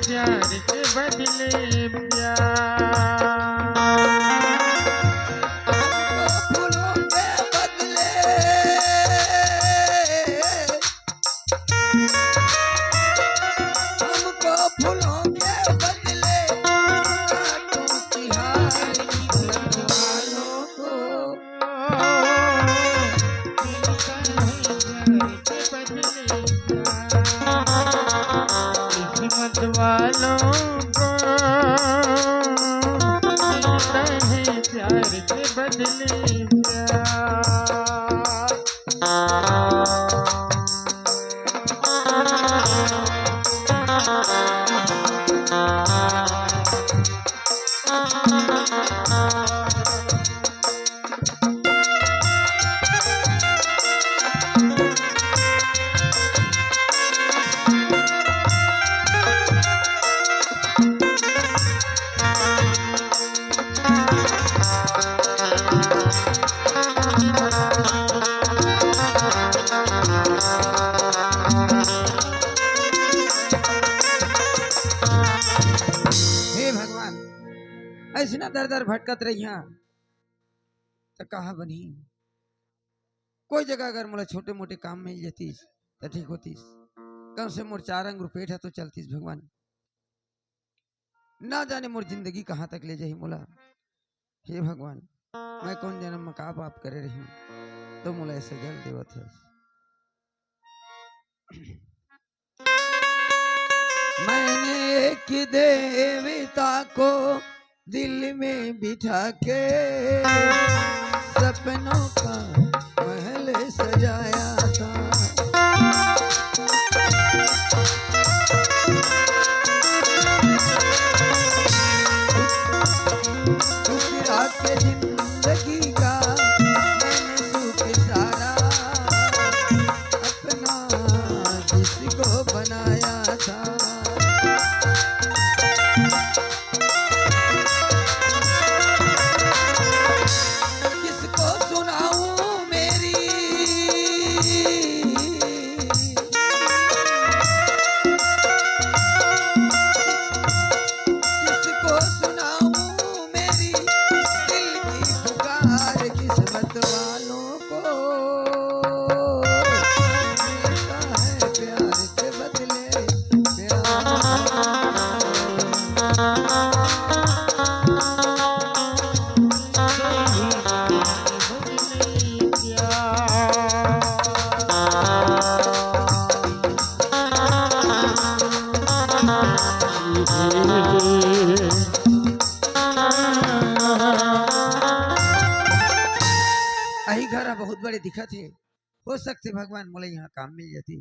प्यार के बदले प्यार। हमको फूलों के बदले हमको फूलों के बदले कांटों की हार किस्मत वालों को। किस्मत वालों को मिलता है प्यार के बदले हे भगवान, ऐसी ना दर दर भटकत रही तो कहा बनी। कोई जगह अगर मोला छोटे मोटे काम मिल जातीस तो ठीक होतीस। कम से मोर 4 अंग पेट है तो चलतीस। भगवान ना जाने मोर जिंदगी कहाँ तक ले जाही मोला। हे भगवान, मैं कौन जन्म में का पाप करे रही हूँ तो मोला ऐसे जल देवत है। मैंने एक देवता को दिल में बिठा के सपनों का महल सजाया था। ठुकरा के जिंदगी का मैंने सुख सारा अपना जिसको बनाया था। किसको सुनाऊं मेरी किसको सुनाऊं मेरी दिल की पुकार। किस्मत वालों को मिलता है प्यार के बदले प्यार। अही घर बहुत बड़े दिखत थे। हो सकते भगवान मोला यहाँ काम मिल जाती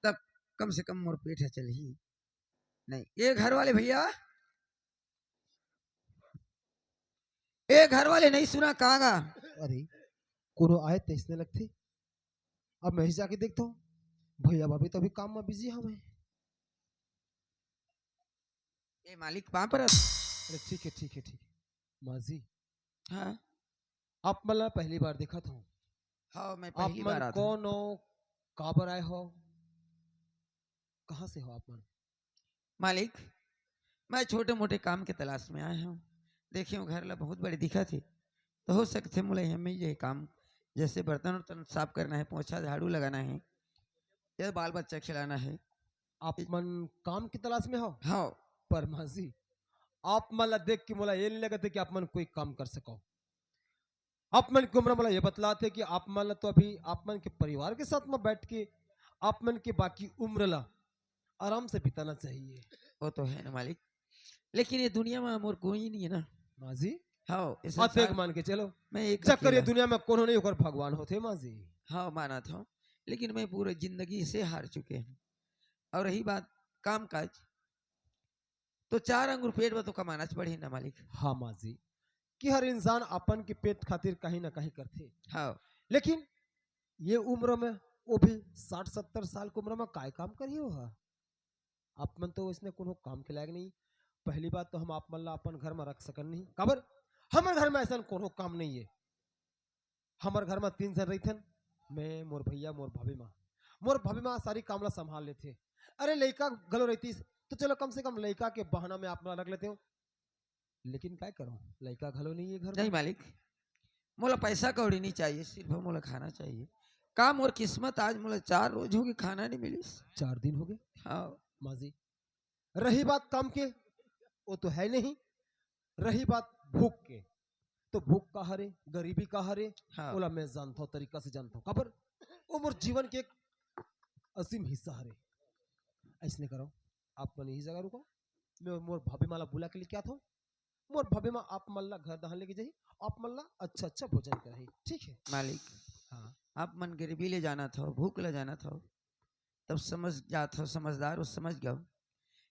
तब कम से कम मोर पेट है चल ही नहीं। ये घर वाले भैया, ये घर वाले नहीं सुना कहाँ गा। अरे कोनो आए तो इसने लगते। अब मैं ही जाके देखता हूँ। भैया भाभी तो अभी काम में बिजी हमें। ये मालिक वहां पर। अरे ठीक है ठीक है ठीक है। माँ जी, हाँ आप मला पहली बार देखा था। हाँ, मैं आप पहली बार मन आता। कौन हो, काबर आए हो, कहाँ से हो आप मन? मालिक, मैं छोटे मोटे काम के तलाश में आया हूँ। देखियो घर ला बहुत बड़े दिखा थे तो हो सकते मुझे यहाँ मिल जाए काम। जैसे बर्तन वर्तन साफ करना है, पोछा झाड़ू लगाना है या बाल बच्चा खिलाना है। आप मन काम की तलाश में हो? हाँ पर माँ जी, आप मला देख के मोला ये नहीं लगा था कि आप मन कोई काम कर सको। आप मन की उम्र मला ये बतलाते कि आप मन तो अभी आप मन के परिवार के साथ में बैठ के आप मन के बाकी उम्र ला आराम से बिताना चाहिए। वो तो है ना मालिक, लेकिन ये दुनिया में मोर कोई नहीं है ना। माँ जी, हाँ इस अतेक संसार मान के चलो, मैं एक चक्कर ये अकेला। दुनिया में कौन नहीं होकर भगवान होते माँ जी। हाँ माना था, लेकिन मैं पूरे जिंदगी से हार चुके हैं। और रही बात काम काज, तो 4 अंगूर पेट में तो कमाना पड़े ना मालिक। हाँ माँ जी, कि हर इंसान अपन के पेट खातिर कहीं ना कहीं करते। हाँ लेकिन ये उम्र में, वो भी 60-70 साल की उम्र में काय काम करिए हो। आप मन तो इसने कोनो काम के लायक नहीं। पहली बात तो हम आप मन ला अपन घर में रख सकन नहीं, काबर हमारे घर में ऐसा कोनो काम नहीं है। हमारे घर में 3 जन रही, मैं, मोर भैया, मोर भाभी माँ। मोर भाभी माँ सारी काम ला संभाल लेते। अरे लड़का गलो रहती तो चलो कम से कम लड़का के बहाना में आप रख लेते हो, लेकिन क्या करो, लड़का घलो नहीं है घर नहीं में। मालिक, मोला पैसा कौड़ी नहीं चाहिए, सिर्फ मोला खाना चाहिए। काम और किस्मत आज मोला 4 रोज हो गए खाना नहीं मिली। 4 दिन हो गए हाँ माजी। रही बात काम के, वो तो है नहीं। रही बात भूख के, तो भूख का हरे, गरीबी का हरे, हाँ ओला मैं जानता हूँ, तरीका से जानता हूँ। खबर वो मोर जीवन के एक असीम हिस्सा हरे। ऐसने करो, आप मन यही जगह रुको, मैं मोर भाभी माला बुला के लिए क्या था, मोर भाभी माँ आप मल्ला घर दहन लेके जाही, आप मल्ला अच्छा अच्छा भोजन कराही, ठीक है। मालिक, हाँ आप मन गरीबी ले जाना था, भूख ले जाना था, तब समझ जाता हो, समझदार हो, समझ गया हो।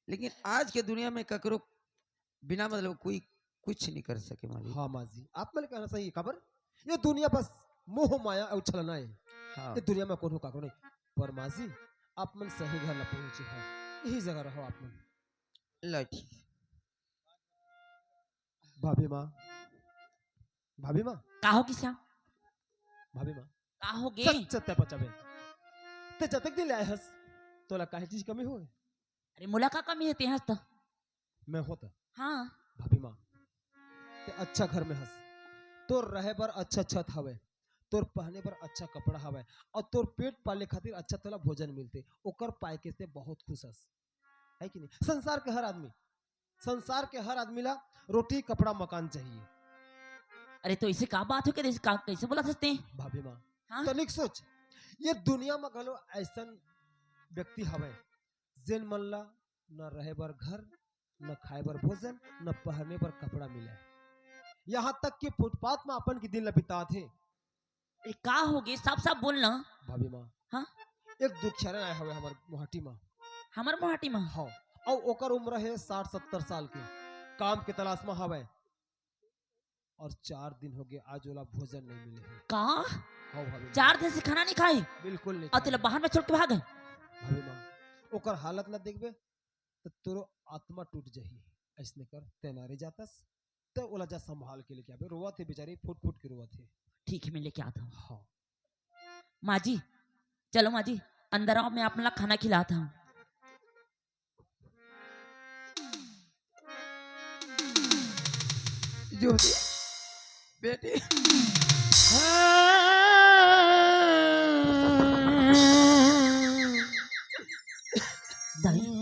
लेकिन आज के दुनिया में ककरो बिना मतलब कोई कुछ नहीं कर सके मालिक। हाँ माजी, आप मन कहना सही है। खबर ये दुनिया बस मोह माया और छलना है, हाँ ये दुनिया में कोनो काको नहीं। पर माजी आप मन सही घर न पहुंचे हो, यही जगह रहो आप मन। लो ठीक है। भाभी माँ, भाभी माँ, का हो किसा भाभी माँ, का हो गे सच सत्य पचाबे ते जतक दिन लाए हस, तोला काहे चीज कमी हो, अरे मोला का कमी है तेहस तो मैं होता। हाँ भाभी माँ, ते अच्छा घर में हस, तोर रहे पर अच्छा छत हवे, तोर पहने पर अच्छा कपड़ा हवे, और तोर पेट पाले खातिर अच्छा तोला भोजन मिलते, ओकर पाए के से बहुत खुश हस, है कि नहीं। संसार के हर आदमी, संसार के हर आदमी ला रोटी कपड़ा मकान चाहिए। अरे तो इसे का बात हो के का कैसे बोला सकते हैं भाभी माँ, हाँ तनिक सोच, ये दुनिया में घलो ऐसन व्यक्ति हवे जिन मन ला न रहे बर घर, न खाए बर भोजन, न पहने बर कपड़ा मिले, यहाँ तक कि फुटपाथ में अपन के दिन ला बिता थे। अरे का हो गे साफ साफ बोलना भाभी माँ, हाँ एक दुखियारन आए हवे हमार मोहाटी में। हमार मोहाटी में हाँ, और ओकर उम्र है 60-70 साल के, काम के तलाश में हवे, और 4 दिन हो गए आज वाला भोजन नहीं मिले है। का हाँ भाभी माँ, 4 दिन से खाना नहीं खाई बिल्कुल नहीं और खाए। तेला बाहर में छोड़ के भाग गए भाभी माँ, ओकर हालत ला देखबे तो तोरो आत्मा टूट जाही। ऐसने कर तेनारे जातस तो ओला जा संभाल के लेके आबे, रोवत है बेचारी, फुट फुट के रोवत है। ठीक है मैं लेके आता हूँ हाँ माँ जी चलो माँ जी अंदर आओ मैं अपना खाना खिलाता हूँ ज्योति बेटी, दाई हाँ।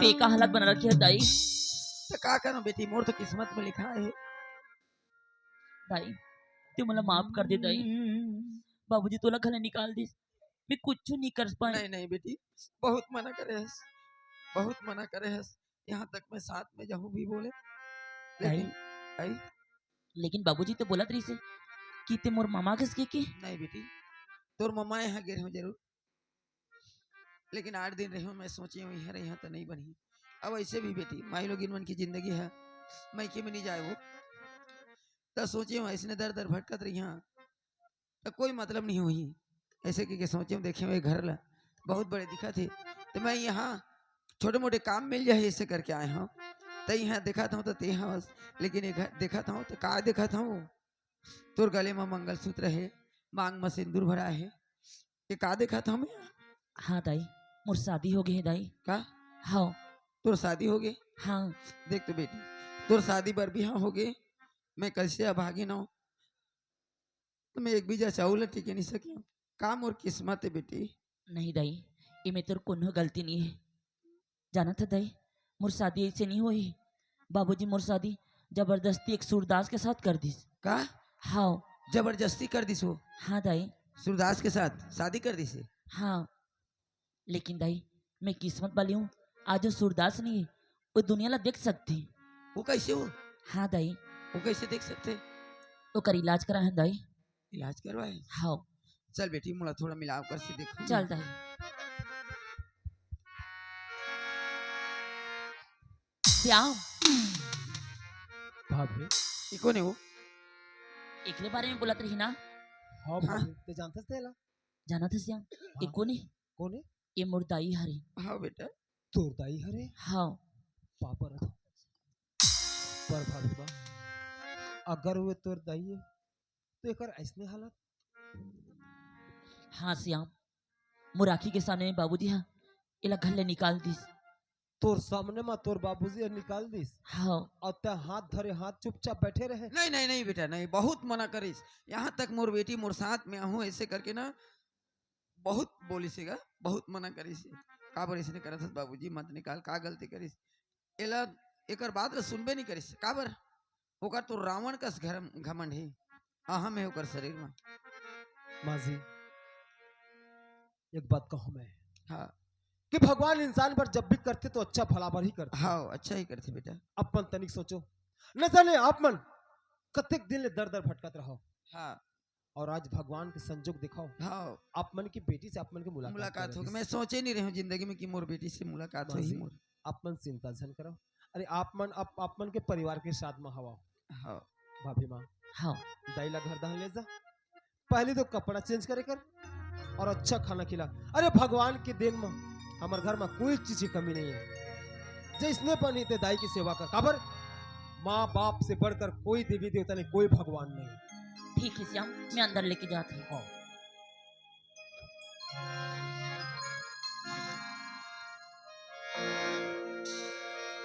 पे का हालत बना रखी है दाई तो का करो बेटी, मोर तो किस्मत में लिखा है। दाई तू मला माफ कर दे दाई बाबूजी तुला खाली निकाल दिस मैं कुछ नहीं कर पाए नहीं नहीं बेटी, बहुत मना करे हस, बहुत मना करे हस, यहाँ तक मैं साथ में जाऊँ भी बोले, लेकिन आई लेकिन बाबूजी तो बोला रही से कि ते मोर मामा किसके के नहीं बेटी, तोर मम्मा यहाँ गिर हूँ जरूर, लेकिन 8 दिन रही हूँ, मैं सोची हूँ यहाँ रही तो नहीं बनी। अब ऐसे भी बेटी माई लोग इन मन की जिंदगी है, मैके में नहीं जाए वो, तो सोची हूँ ऐसने दर दर भटकत रही यहाँ, तो कोई मतलब नहीं हुई। ऐसे कि सोचे हूँ देखे हुए घर ला बहुत बड़े दिखा थे, तो मैं यहाँ छोटे मोटे काम मिल जाए ऐसे करके आए हूँ। तो यहाँ देखा था तो ते हवस, लेकिन ये घर देखा था तो का देखा था, तोर गले में मंगलसूत्र है, मांग में सिंदूर भरा है, ये का देखा था मैं। हाँ दाई मोर शादी हो गई है दाई का हाँ तोर शादी हो गई? हाँ देख तो बेटी, तोर शादी बर भी हाँ हो गई, मैं कैसे अभागी ना हूँ, तो मैं एक बीजा चावल टिके नहीं सकी। काम और किस्मत है बेटी। नहीं दाई ये में तेरे कोनो गलती नहीं है जाना था दाई मोर शादी ऐसे नहीं हुई बाबूजी मोर शादी जबरदस्ती एक सूरदास के साथ कर दी का हाँ जबरदस्ती कर दिस हो? हाँ दाई सूरदास के साथ शादी कर दी से? हाँ लेकिन दाई मैं किस्मत वाली हूँ आज जो सूरदास नहीं है वो दुनिया ला देख सकती वो कैसे हो? हाँ दाई वो कैसे देख सकते? तो कर इलाज करा है दाई इलाज करवाए? हाँ चल बेटी मोला थोड़ा मिलाव कर से देखो। चल दाई श्याम भाभी, ये कौन है वो? एकले बारे में बोलत रही ना हाँ भाभी, ते जानते तेला जाना था श्याम ये कौन है कौन है? ये मोर दाई हरे हाँ बेटा। तोर दाई हरे हाँ पापा रथ। पर भाभी बा, अगर वे तोर दाई है तो एकर ऐसने हालत। हाँ श्याम मोर आँखी के सामने बाबूजी हाँ इला घर ले निकाल दिस। तोर सामने में तोर बाबूजी निकाल दिस हाँ और ते हाथ धरे हाथ चुपचाप बैठे रहे। नहीं नहीं नहीं बेटा नहीं, बहुत मना करिस। यहाँ तक मोर बेटी मोर साथ में आहू ऐसे करके ना बहुत बोली सेगा, बहुत मना करिस। का बर इसने करत हस बाबूजी मत निकाल, का गलती करिस। एला एकर बात ला सुनबे नहीं करिस। का बर ओकर तो रावण कस घर घमंड है, अहम है ओकर शरीर में। माजी एक बात कहूँ मैं हाँ कि भगवान इंसान पर जब भी करते तो अच्छा फलाबर ही करते। हाँ अच्छा ही करते बेटा। अपन तनिक सोचो न जाने आप मन कतेक दिन ले दर दर भटकत रहो हाँ और आज भगवान के संजोग दिखाओ हाँ आप मन की बेटी से आप मन की मुलाकात होगी। कर मैं सोचे नहीं रही हूँ जिंदगी में कि मोर बेटी से मुलाकात होगी मासी, मोर। आप मन चिंता झन करो। अरे आप मन के परिवार के साथ में हवा हाँ भाभी माँ हाँ दाइला घर दहन ले जा, पहले तो कपड़ा चेंज करे कर और अच्छा खाना खिला। अरे भगवान के देन में हमारे घर में कोई चीज की कमी नहीं है। जिसने बनी थे दाई की सेवा कर। काबर माँ बाप से बढ़कर कोई देवी देवता नहीं, कोई भगवान नहीं। ठीक है श्याम, मैं अंदर लेके जाती हूँ। हाँ।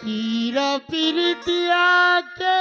पीरा पीरितिया के